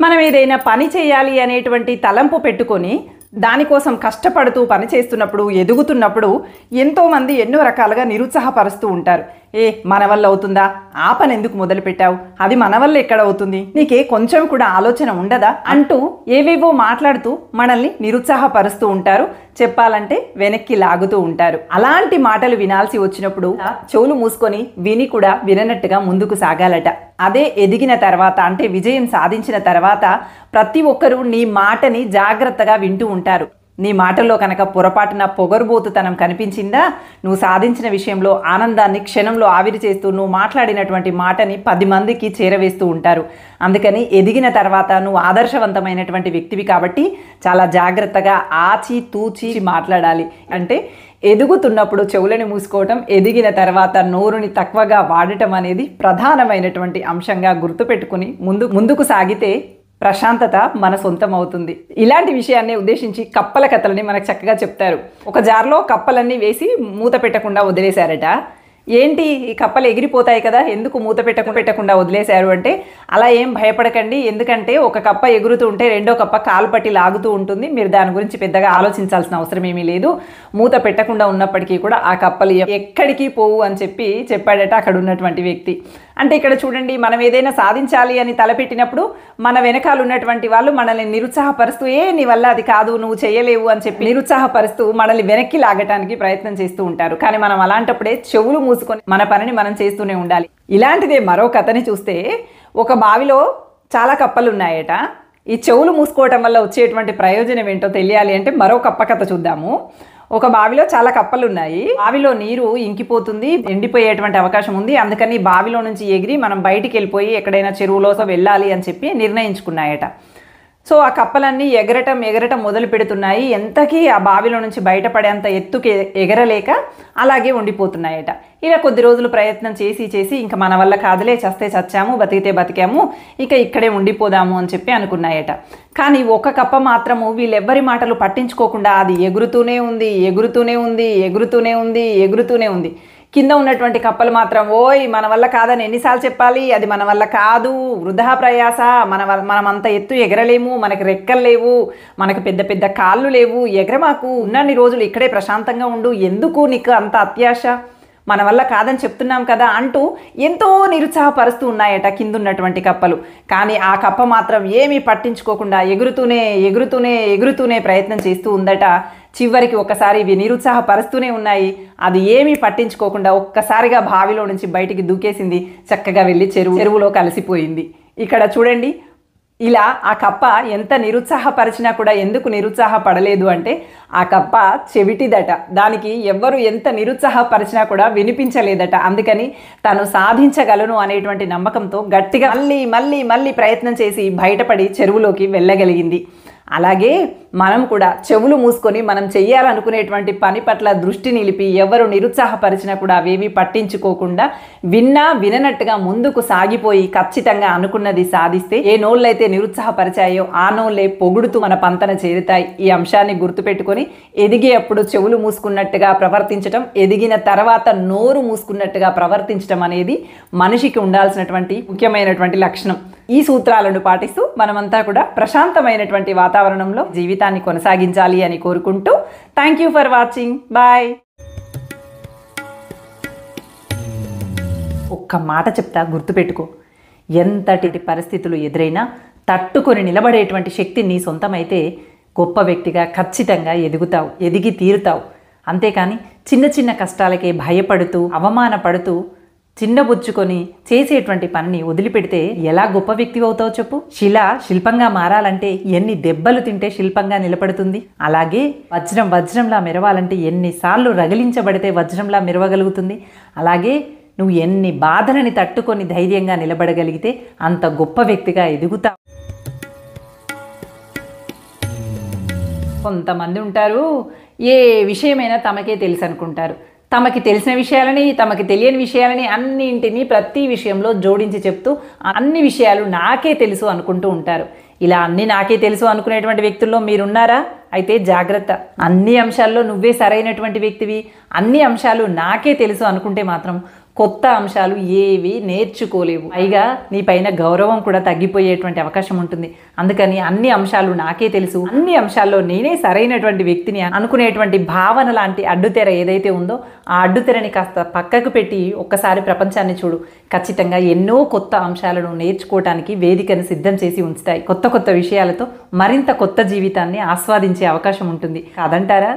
మనం ఏదైనా పని చేయాలి అనేటువంటి తలంపు పెట్టుకొని దానికోసం కష్టపడుతూ పని చేస్తున్నప్పుడు ఎదుగుతున్నప్పుడు ఎంతోమంది ఎన్నో రకాలుగా నిరుత్సాహపరుస్తూ ఉంటారు. మన వల్ల అవుతుందా, ఆ పని ఎందుకు మొదలుపెట్టావు, అది మన వల్ల ఎక్కడ అవుతుంది, నీకే కొంచెం కూడా ఆలోచన ఉండదా అంటూ ఏవేవో మాట్లాడుతూ మనల్ని నిరుత్సాహపరుస్తూ ఉంటారు. చెప్పాలంటే వెనక్కి లాగుతూ ఉంటారు. అలాంటి మాటలు వినాల్సి వచ్చినప్పుడు చెవులు మూసుకొని విని కూడా విననట్టుగా ముందుకు సాగాలట. అదే ఎదిగిన తర్వాత అంటే విజయం సాధించిన తర్వాత ప్రతి ఒక్కరూ నీ మాటని జాగ్రత్తగా వింటూ ఉంటారు. నీ మాటల్లో కనుక పొరపాటున పొగరుబోతుతనం కనిపించిందా, నువ్వు సాధించిన విషయంలో ఆనందాన్ని క్షణంలో ఆవిరి చేస్తూ నువ్వు మాట్లాడినటువంటి మాటని 10 మందికి చేరవేస్తూ ఉంటారు. అందుకని ఎదిగిన తర్వాత నువ్వు ఆదర్శవంతమైనటువంటి వ్యక్తివి కాబట్టి చాలా జాగ్రత్తగా ఆచి తూచి మాట్లాడాలి. అంటే ఎదుగుతున్నప్పుడు చెవులని మూసుకోవటం, ఎదిగిన తర్వాత నోరుని తక్కువగా వాడటం అనేది ప్రధానమైనటువంటి అంశంగా గుర్తుపెట్టుకుని ముందుకు సాగితే ప్రశాంతత మన సొంతం అవుతుంది. ఇలాంటి విషయాన్ని ఉద్దేశించి కప్పల కథలని మనకు చక్కగా చెప్తారు. ఒక జార్లో కప్పలన్నీ వేసి మూత పెట్టకుండా వదిలేశారట. ఏంటి ఈ కప్పలు ఎగిరిపోతాయి కదా, ఎందుకు మూత పెట్టకుండా వదిలేశారు అంటే, అలా ఏం భయపడకండి, ఎందుకంటే ఒక కప్ప ఎగురుతూ ఉంటే రెండో కప్ప కాలు పట్టి లాగుతూ ఉంటుంది, మీరు దాని గురించి పెద్దగా ఆలోచించాల్సిన అవసరం ఏమీ లేదు, మూత పెట్టకుండా ఉన్నప్పటికీ కూడా ఆ కప్పలు ఎక్కడికి పోవు అని చెప్పాడట అక్కడ ఉన్నటువంటి వ్యక్తి. అంటే ఇక్కడ చూడండి, మనం ఏదైనా సాధించాలి అని తలపెట్టినప్పుడు మన వెనకాల ఉన్నటువంటి వాళ్ళు మనల్ని నిరుత్సాహపరుస్తూ నీ వల్ల అది కాదు, నువ్వు చేయలేవు అని చెప్పి నిరుత్సాహపరుస్తూ మనల్ని వెనక్కి లాగటానికి ప్రయత్నం చేస్తూ ఉంటారు. కానీ మనం అలాంటప్పుడే చెవులు మూసుకొని మన పనిని మనం చేస్తూనే ఉండాలి. ఇలాంటిదే మరో కథని చూస్తే, ఒక బావిలో చాలా కప్పలు ఉన్నాయట. ఈ చెవులు మూసుకోవటం వల్ల వచ్చేటువంటి ప్రయోజనం ఏంటో తెలియాలి అంటే మరో కప్ప కథ చూద్దాము. ఒక బావిలో చాలా కప్పలు ఉన్నాయి. బావిలో నీరు ఇంకిపోతుంది, ఎండిపోయేటువంటి అవకాశం ఉంది. అందుకని బావిలో నుంచి ఎగిరి మనం బయటికి వెళ్ళిపోయి ఎక్కడైనా చెరువులో వెళ్ళాలి అని చెప్పి నిర్ణయించుకున్నాయట. సో ఆ కప్పలన్నీ ఎగరటం మొదలు పెడుతున్నాయి. ఎంతకీ ఆ బావిలో నుంచి బయటపడేంత ఎత్తుకి ఎగరలేక అలాగే ఉండిపోతున్నాయట. ఇలా కొద్ది రోజులు ప్రయత్నం చేసి ఇంకా మన వల్ల కాదులే, చస్తే చచ్చాము, బతికితే బతికాము, ఇక ఇక్కడే ఉండిపోదాము అని చెప్పి అనుకున్నాయట. కానీ ఒక కప్ప మాత్రము వీళ్ళెవ్వరి మాటలు పట్టించుకోకుండా అది ఎగురుతూనే ఉంది. కింద ఉన్నటువంటి కప్పలు మాత్రం మన వల్ల కాదని ఎన్నిసార్లు చెప్పాలి, అది మన వల్ల కాదు, వృధా ప్రయాస, మనం అంత ఎత్తు ఎగరలేము, మనకి రెక్కలు లేవు, మనకు పెద్ద పెద్ద కాళ్ళు లేవు, ఎగరమాకు, ఉన్నన్ని రోజులు ఇక్కడే ప్రశాంతంగా ఉండు, ఎందుకు నీకు అంత అత్యాశ, మన వల్ల కాదని చెప్తున్నాం కదా అంటూ ఎంతో నిరుత్సాహపరుస్తూ ఉన్నాయట కిందున్నటువంటి కప్పలు. కానీ ఆ కప్ప మాత్రం ఏమీ పట్టించుకోకుండా ఎగురుతూనే ప్రయత్నం చేస్తూ ఉందట. చివరికి ఒకసారి ఇవి నిరుత్సాహపరుస్తూనే ఉన్నాయి, అది ఏమీ పట్టించుకోకుండా ఒక్కసారిగా బావిలో నుంచి బయటికి దూకేసింది, చక్కగా వెళ్ళి చెరువులో కలిసిపోయింది. ఇక్కడ చూడండి, ఇలా ఆ కప్ప ఎంత నిరుత్సాహపరిచినా కూడా ఎందుకు నిరుత్సాహపడలేదు అంటే ఆ కప్ప చెవిటిదట. దానికి ఎవ్వరు ఎంత నిరుత్సాహపరిచినా కూడా వినిపించలేదట. అందుకని తను సాధించగలను అనేటువంటి నమ్మకంతో గట్టిగా మళ్ళీ ప్రయత్నం చేసి బయటపడి చెరువులోకి వెళ్ళగలిగింది. అలాగే మనం కూడా చెవులు మూసుకొని మనం చెయ్యాలనుకునేటువంటి పని పట్ల దృష్టి నిలిపి ఎవరు నిరుత్సాహపరిచినా కూడా అవేమీ పట్టించుకోకుండా విననట్టుగా ముందుకు సాగిపోయి ఖచ్చితంగా అనుకున్నది సాధిస్తే ఏ నోళ్ళైతే నిరుత్సాహపరిచాయో ఆ నోళ్ళే పొగుడుతూ మన పంతన చేరుతాయి. ఈ అంశాన్ని గుర్తుపెట్టుకొని ఎదిగేటప్పుడు చెవులు మూసుకున్నట్టుగా ప్రవర్తించటం, ఎదిగిన తర్వాత నోరు మూసుకున్నట్టుగా ప్రవర్తించటం అనేది మనిషికి ఉండాల్సినటువంటి ముఖ్యమైనటువంటి లక్షణం. ఈ సూత్రాలను పాటిస్తూ మనమంతా కూడా ప్రశాంతమైనటువంటి వాతావరణంలో జీవితాన్ని కొనసాగించాలి అని కోరుకుంటూ thank you for watching. Bye. ఒక్క మాట చెప్తా, గుర్తుపెట్టుకో, ఎంతటి పరిస్థితులు ఎదురైనా తట్టుకొని నిలబడేటువంటి శక్తి నీ సొంతమైతే గొప్ప వ్యక్తిగా ఖచ్చితంగా ఎదుగుతావు, ఎదిగి తీరుతావు. అంతేకాని చిన్న కష్టాలకే భయపడుతూ అవమానపడుతూ చిన్నబుచ్చుకొని చేసేటువంటి పనిని వదిలిపెడితే ఎలా గొప్ప వ్యక్తి అవుతావు చెప్పు. శిల్పంగా మారాలంటే ఎన్ని దెబ్బలు తింటే శిల్పంగా నిలబడుతుంది. అలాగే వజ్రంలా మెరవాలంటే ఎన్నిసార్లు రగిలించబడితే వజ్రంలా మెరవగలుగుతుంది. అలాగే నువ్వు ఎన్ని బాధలని తట్టుకొని ధైర్యంగా నిలబడగలిగితే అంత గొప్ప వ్యక్తిగా ఎదుగుతావు. కొంతమంది ఉంటారు, ఏ విషయమైనా తమకే తెలుసు అనుకుంటారు. తమకి తెలిసిన విషయాలని, తమకి తెలియని విషయాలని అన్నింటినీ ప్రతి విషయంలో జోడించి చెప్తూ అన్ని విషయాలు నాకే తెలుసు అనుకుంటూ ఉంటారు. ఇలా అన్నీ నాకే తెలుసు అనుకునేటువంటి వ్యక్తుల్లో మీరున్నారా? అయితే జాగ్రత్త. అన్ని అంశాల్లో నువ్వే సరైనటువంటి వ్యక్తివి, అన్ని అంశాలు నాకే తెలుసు అనుకుంటే మాత్రం కొత్త అంశాలు ఏవి నేర్చుకోలేవు. పైగా నీ పైన గౌరవం కూడా తగ్గిపోయేటువంటి అవకాశం ఉంటుంది. అందుకని అన్ని అంశాలు నాకే తెలుసు, అన్ని అంశాల్లో నేనే సరైనటువంటి వ్యక్తిని అనుకునేటువంటి భావన లాంటి అడ్డుతెర ఏదైతే ఉందో ఆ అడ్డుతెరని కాస్త పక్కకు పెట్టి ఒక్కసారి ప్రపంచాన్ని చూడు. ఖచ్చితంగా ఎన్నో కొత్త అంశాలను నేర్చుకోవటానికి వేదికను సిద్ధం చేసి ఉంచుతాయి. కొత్త కొత్త విషయాలతో మరింత కొత్త జీవితాన్ని ఆస్వాదించే అవకాశం ఉంటుంది. కాదంటారా?